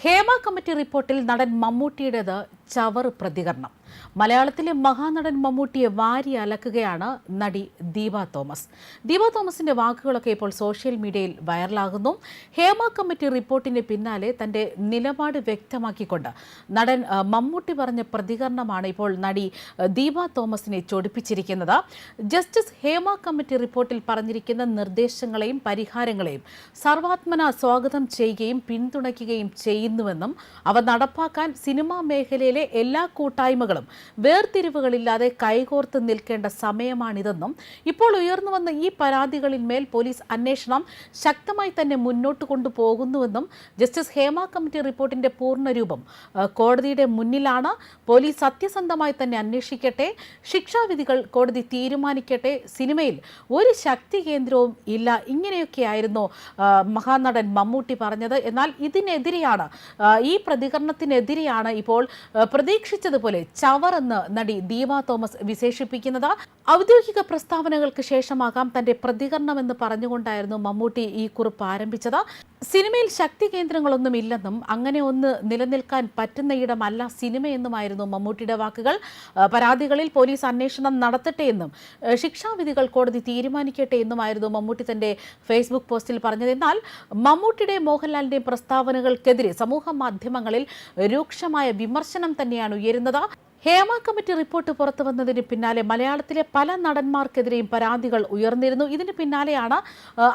Hema committee റിപ്പോർട്ടിൽ നടൻ മമ്മൂട്ടിയുടേത് ചവറ് പ്രതികരണം. മലയാളത്തിലെ മഹാനടൻ മമ്മൂട്ടിയെ വാരി അലക്കുകയാണ് നടി ദീപ തോമസ്. ദീപ തോമസിന്റെ വാക്കുകളൊക്കെ ഇപ്പോൾ സോഷ്യൽ മീഡിയയിൽ വൈറലാകുന്നു. ഹേമ കമ്മിറ്റി റിപ്പോർട്ടിന് പിന്നാലെ തന്റെ നിലപാട് വ്യക്തമാക്കിക്കൊണ്ട് നടൻ മമ്മൂട്ടി പറഞ്ഞ പ്രതികരണമാണ് ഇപ്പോൾ നടി ദീപ തോമസിനെ ചൊടിപ്പിച്ചിരിക്കുന്നത്. ജസ്റ്റിസ് ഹേമ കമ്മിറ്റി റിപ്പോർട്ടിൽ പറഞ്ഞിരിക്കുന്ന നിർദ്ദേശങ്ങളെയും പരിഹാരങ്ങളെയും സർവാത്മന സ്വാഗതം ചെയ്യുകയും പിന്തുണയ്ക്കുകയും ചെയ്യുന്നുവെന്നും അവ നടപ്പാക്കാൻ സിനിമാ മേഖലയിലെ എല്ലാ കൂട്ടായ്മകളും വേർതിരിവുകളില്ലാതെ കൈകോർത്ത് നിൽക്കേണ്ട സമയമാണിതെന്നും ഇപ്പോൾ ഉയർന്നു വന്ന ഈ പരാതികളിന്മേൽ പോലീസ് അന്വേഷണം ശക്തമായി തന്നെ മുന്നോട്ട് കൊണ്ടുപോകുന്നുവെന്നും ജസ്റ്റിസ് ഹേമ കമ്മിറ്റി റിപ്പോർട്ടിന്റെ പൂർണ്ണരൂപം കോടതിയുടെ മുന്നിലാണ്. പോലീസ് സത്യസന്ധമായി തന്നെ അന്വേഷിക്കട്ടെ, ശിക്ഷാവിധികൾ കോടതി തീരുമാനിക്കട്ടെ, സിനിമയിൽ ഒരു ശക്തി കേന്ദ്രവും ഇല്ല, ഇങ്ങനെയൊക്കെയായിരുന്നു മഹാനടൻ മമ്മൂട്ടി പറഞ്ഞത്. എന്നാൽ ഇതിനെതിരെയാണ്, ഈ പ്രതികരണത്തിനെതിരെയാണ് ഇപ്പോൾ പ്രതീക്ഷിച്ചതുപോലെ ചവർ എന്ന് നടി ദീപ തോമസ് വിശേഷിപ്പിക്കുന്നത്. ഔദ്യോഗിക പ്രസ്താവനകൾക്ക് ശേഷമാകാം തന്റെ പ്രതികരണമെന്ന് പറഞ്ഞുകൊണ്ടായിരുന്നു മമ്മൂട്ടി ഈ കുറിപ്പ് ആരംഭിച്ചത്. സിനിമയിൽ ശക്തി കേന്ദ്രങ്ങളൊന്നും ഇല്ലെന്നും അങ്ങനെ ഒന്ന് നിലനിൽക്കാൻ പറ്റുന്ന ഇടമല്ല സിനിമയെന്നുമായിരുന്നു മമ്മൂട്ടിയുടെ വാക്കുകൾ. പരാതികളിൽ പോലീസ് അന്വേഷണം നടത്തട്ടെ എന്നും ശിക്ഷാവിധികൾ കോടതി തീരുമാനിക്കട്ടെ എന്നുമായിരുന്നു മമ്മൂട്ടി തന്റെ ഫേസ്ബുക്ക് പോസ്റ്റിൽ പറഞ്ഞത്. എന്നാൽ മമ്മൂട്ടിയുടെയും മോഹൻലാലിന്റെയും പ്രസ്താവനകൾക്കെതിരെ സമൂഹ മാധ്യമങ്ങളിൽ രൂക്ഷമായ വിമർശനം തന്നെയാണ് ഉയരുന്നത്. ഹേമ കമ്മിറ്റി റിപ്പോർട്ട് പുറത്തു വന്നതിന് പിന്നാലെ മലയാളത്തിലെ പല നടന്മാർക്കെതിരെയും പരാതികൾ ഉയർന്നിരുന്നു. ഇതിന് പിന്നാലെയാണ്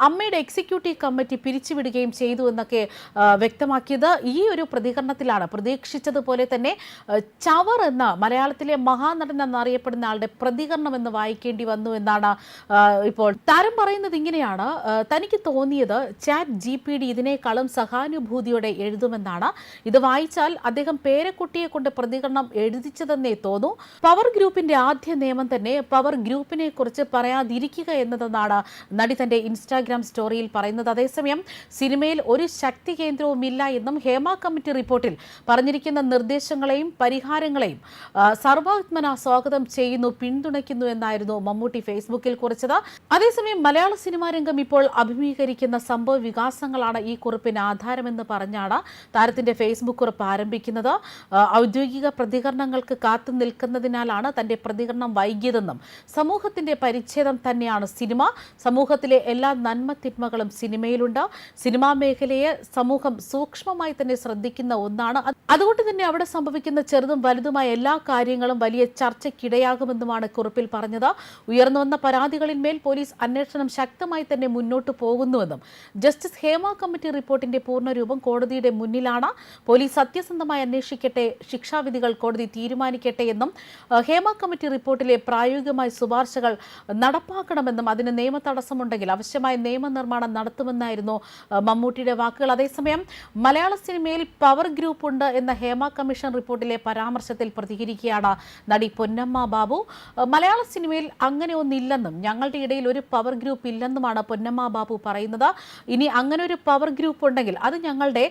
അമ്മയുടെ എക്സിക്യൂട്ടീവ് കമ്മിറ്റി പിരിച്ചുവിടുകയും ചെയ്തു എന്നൊക്കെ വ്യക്തമാക്കിയത്. ഈ ഒരു പ്രതികരണത്തിലാണ് പ്രതീക്ഷിച്ചതുപോലെ തന്നെ ചവർ എന്ന മലയാളത്തിലെ മഹാനടൻ എന്നറിയപ്പെടുന്ന ആളുടെ പ്രതികരണം എന്ന് വായിക്കേണ്ടി വന്നു എന്നാണ് ഇപ്പോൾ താരം പറയുന്നത്. ഇങ്ങനെയാണ്: തനിക്ക് തോന്നിയത് ChatGPT ഇതിനേക്കാളും സഹാനുഭൂതിയോടെ എഴുതുമെന്നാണ്. ഇത് വായിച്ചാൽ അദ്ദേഹം പേരക്കുട്ടിയെ കൊണ്ട് പ്രതികരണം എഴുതിച്ചത് തോന്നു. പവർ ഗ്രൂപ്പിന്റെ ആദ്യ നിയമം തന്നെ പവർ ഗ്രൂപ്പിനെ കുറിച്ച് പറയാതിരിക്കുക എന്നതെന്നാണ് നടി തന്റെ ഇൻസ്റ്റാഗ്രാം സ്റ്റോറിയിൽ പറയുന്നത്. അതേസമയം സിനിമയിൽ ഒരു ശക്തി കേന്ദ്രവും ഇല്ല എന്നും ഹേമ കമ്മിറ്റി റിപ്പോർട്ടിൽ പറഞ്ഞിരിക്കുന്ന നിർദ്ദേശങ്ങളെയും പരിഹാരങ്ങളെയും സർവാത്മന സ്വാഗതം ചെയ്യുന്നു, പിന്തുണയ്ക്കുന്നു എന്നായിരുന്നു മമ്മൂട്ടി ഫേസ്ബുക്കിൽ കുറിച്ചത്. അതേസമയം മലയാള സിനിമാ രംഗം ഇപ്പോൾ അഭിമുഖീകരിക്കുന്ന സംഭവ വികാസങ്ങളാണ് ഈ കുറിപ്പിന് ആധാരമെന്ന് പറഞ്ഞാണ് താരത്തിന്റെ ഫേസ്ബുക്ക് കുറിപ്പ് ആരംഭിക്കുന്നത്. ഔദ്യോഗിക പ്രതികരണങ്ങൾക്ക് കാത്തു നിൽക്കുന്നതിനാലാണ് തന്റെ പ്രതികരണം വൈകിയതെന്നും സമൂഹത്തിന്റെ പരിച്ഛേദം തന്നെയാണ് സിനിമ, സമൂഹത്തിലെ എല്ലാ നന്മ തിന്മകളും സിനിമയിലുണ്ട്, സിനിമാ മേഖലയെ സമൂഹം സൂക്ഷ്മമായി തന്നെ ശ്രദ്ധിക്കുന്ന ഒന്നാണ്, അതുകൊണ്ട് തന്നെ അവിടെ സംഭവിക്കുന്ന ചെറുതും വലുതുമായ എല്ലാ കാര്യങ്ങളും വലിയ ചർച്ചയ്ക്കിടയാകുമെന്നുമാണ് കുറിപ്പിൽ പറഞ്ഞത്. ഉയർന്നു വന്ന പരാതികളിന്മേൽ പോലീസ് അന്വേഷണം ശക്തമായി തന്നെ മുന്നോട്ട് പോകുന്നുവെന്നും ജസ്റ്റിസ് ഹേമ കമ്മിറ്റി റിപ്പോർട്ടിന്റെ പൂർണ്ണരൂപം കോടതിയുടെ മുന്നിലാണ്. പോലീസ് സത്യസന്ധമായി അന്വേഷിക്കട്ടെ, ശിക്ഷാവിധികൾ കോടതി തീരുമാനിക്കട്ടെ എന്നും ഹേമ കമ്മിറ്റി റിപ്പോർട്ടിലെ പ്രായോഗികമായ ശുപാർശകൾ നടപ്പാക്കണമെന്നും അതിന് നിയമ തടസ്സമുണ്ടെങ്കിൽ ആവശ്യമായ നിയമനിർമ്മാണം നടത്തുമെന്നായിരുന്നു മമ്മൂട്ടിയുടെ വാക്കുകൾ. അതേസമയം മലയാള സിനിമയിൽ പവർ ഗ്രൂപ്പ് ഉണ്ട് എന്ന ഹേമ കമ്മീഷൻ റിപ്പോർട്ടിലെ പരാമർശത്തിൽ പ്രതികരിക്കുകയാണ് നടി പൊന്നമ്മ ബാബു. മലയാള സിനിമയിൽ അങ്ങനെ ഒന്നില്ലെന്നും ഞങ്ങളുടെ ഇടയിൽ ഒരു പവർ ഗ്രൂപ്പ് ഇല്ലെന്നുമാണ് പൊന്നമ്മ ബാബു പറയുന്നത്. ഇനി അങ്ങനെ ഒരു പവർ ഗ്രൂപ്പ് ഉണ്ടെങ്കിൽ അത് ഞങ്ങളുടെ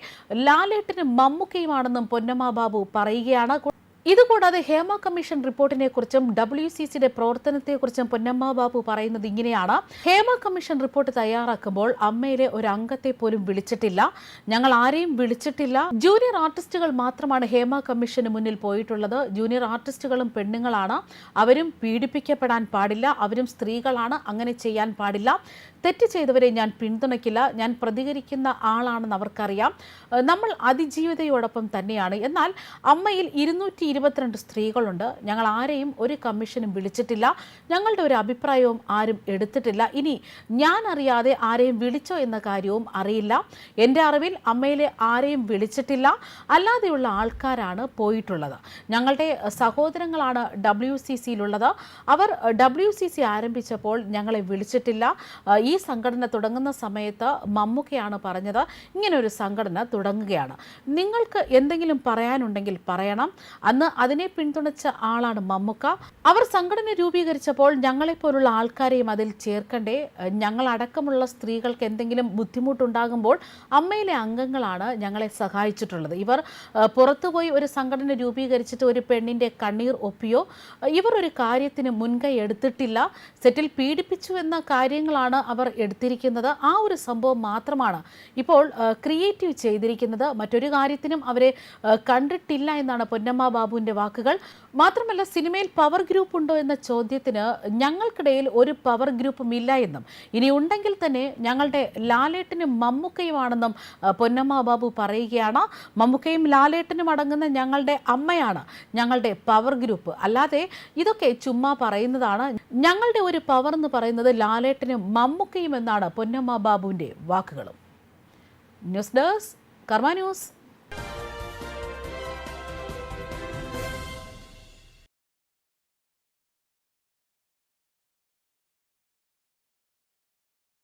ലാലേട്ടനും മമ്മൂക്കയുമാണെന്നും പൊന്നമ്മ ബാബു പറയുകയാണ്. ഇതുകൂടാതെ ഹേമ കമ്മീഷൻ റിപ്പോർട്ടിനെ കുറിച്ചും WCCയുടെ പ്രവർത്തനത്തെക്കുറിച്ചും പൊന്നമ്മ ബാബു പറയുന്നത് ഇങ്ങനെയാണ്: ഹേമ കമ്മീഷൻ റിപ്പോർട്ട് തയ്യാറാക്കുമ്പോൾ അമ്മയിലെ ഒരു അംഗത്തെ പോലും വിളിച്ചിട്ടില്ല, ഞങ്ങൾ ആരെയും വിളിച്ചിട്ടില്ല. ജൂനിയർ ആർട്ടിസ്റ്റുകൾ മാത്രമാണ് ഹേമ കമ്മീഷന് മുന്നിൽ പോയിട്ടുള്ളത്. ജൂനിയർ ആർട്ടിസ്റ്റുകളും പെണ്ണുങ്ങളാണ്, അവരും പീഡിപ്പിക്കപ്പെടാൻ പാടില്ല, അവരും സ്ത്രീകളാണ്, അങ്ങനെ ചെയ്യാൻ പാടില്ല. തെറ്റ് ചെയ്തവരെ ഞാൻ പിന്തുണയ്ക്കില്ല, ഞാൻ പ്രതികരിക്കുന്ന ആളാണെന്ന് അവർക്കറിയാം. നമ്മൾ അതിജീവിതയോടൊപ്പം തന്നെയാണ്. എന്നാൽ അമ്മയിൽ 222 സ്ത്രീകളുണ്ട്. ഞങ്ങൾ ആരെയും ഒരു കമ്മീഷനും വിളിച്ചിട്ടില്ല, ഞങ്ങളുടെ ഒരു അഭിപ്രായവും ആരും എടുത്തിട്ടില്ല. ഇനി ഞാൻ അറിയാതെ ആരെയും വിളിച്ചോ എന്ന കാര്യവും അറിയില്ല. എൻ്റെ അറിവിൽ അമ്മയിലെ ആരെയും വിളിച്ചിട്ടില്ല, അല്ലാതെയുള്ള ആൾക്കാരാണ് പോയിട്ടുള്ളത്. ഞങ്ങളുടെ സഹോദരങ്ങളാണ് WCCയിലുള്ളത്. അവർ WCC ആരംഭിച്ചപ്പോൾ ഞങ്ങളെ വിളിച്ചിട്ടില്ല. ഈ സംഘടന തുടങ്ങുന്ന സമയത്ത് മമ്മൂക്കയാണ് പറഞ്ഞത് ഇങ്ങനെ ഒരു സംഘടന തുടങ്ങുകയാണ്, നിങ്ങൾക്ക് എന്തെങ്കിലും പറയാനുണ്ടെങ്കിൽ പറയണം. അന്ന് അതിനെ പിന്തുണച്ച ആളാണ് മമ്മൂക്ക. അവർ സംഘടന രൂപീകരിച്ചപ്പോൾ ഞങ്ങളെപ്പോലുള്ള ആൾക്കാരെയും അതിൽ ചേർക്കണ്ടേ? ഞങ്ങളടക്കമുള്ള സ്ത്രീകൾക്ക് എന്തെങ്കിലും ബുദ്ധിമുട്ടുണ്ടാകുമ്പോൾ അമ്മയിലെ അംഗങ്ങളാണ് ഞങ്ങളെ സഹായിച്ചിട്ടുള്ളത്. ഇവർ പുറത്തുപോയി ഒരു സംഘടന രൂപീകരിച്ചിട്ട് ഒരു പെണ്ണിൻ്റെ കണ്ണീർ ഒപ്പിയോ ഇവർ ഒരു കാര്യത്തിന് മുൻകൈ എടുത്തിട്ടില്ല. സെറ്റിൽ പീഡിപ്പിച്ചു എന്ന കാര്യങ്ങളാണ് അവർ അവർ എടുത്തിരിക്കുന്നത് ആ ഒരു സംഭവം മാത്രമാണ് ഇപ്പോൾ ക്രിയേറ്റീവ് ചെയ്തിരിക്കുന്നത്. മറ്റൊരു കാര്യത്തിനും അവരെ കണ്ടിട്ടില്ല എന്നാണ് പൊന്നമ്മ ബാബുവിൻ്റെ വാക്കുകൾ. മാത്രമല്ല, സിനിമയിൽ പവർ ഗ്രൂപ്പ് ഉണ്ടോ എന്ന ചോദ്യത്തിന് ഞങ്ങൾക്കിടയിൽ ഒരു പവർ ഗ്രൂപ്പും ഇല്ല എന്നും ഇനി ഉണ്ടെങ്കിൽ തന്നെ ഞങ്ങളുടെ ലാലേട്ടനും മമ്മൂക്കയുമാണെന്നും പൊന്നമ്മ ബാബു പറയുകയാണ്. മമ്മൂക്കയും ലാലേട്ടനും അടങ്ങുന്ന ഞങ്ങളുടെ അമ്മയാണ് ഞങ്ങളുടെ പവർ ഗ്രൂപ്പ്, അല്ലാതെ ഇതൊക്കെ ചുമ്മാ പറയുന്നതാണ്. ഞങ്ങളുടെ ഒരു പവർ എന്ന് പറയുന്നത് ലാലേട്ടനും മമ്മൂക്കയും എന്നാണ് പൊന്നമ്മ ബാബുവിൻ്റെ വാക്കുകളും. ന്യൂസ് ഡെസ്ക് കർമ്മ ന്യൂസ്.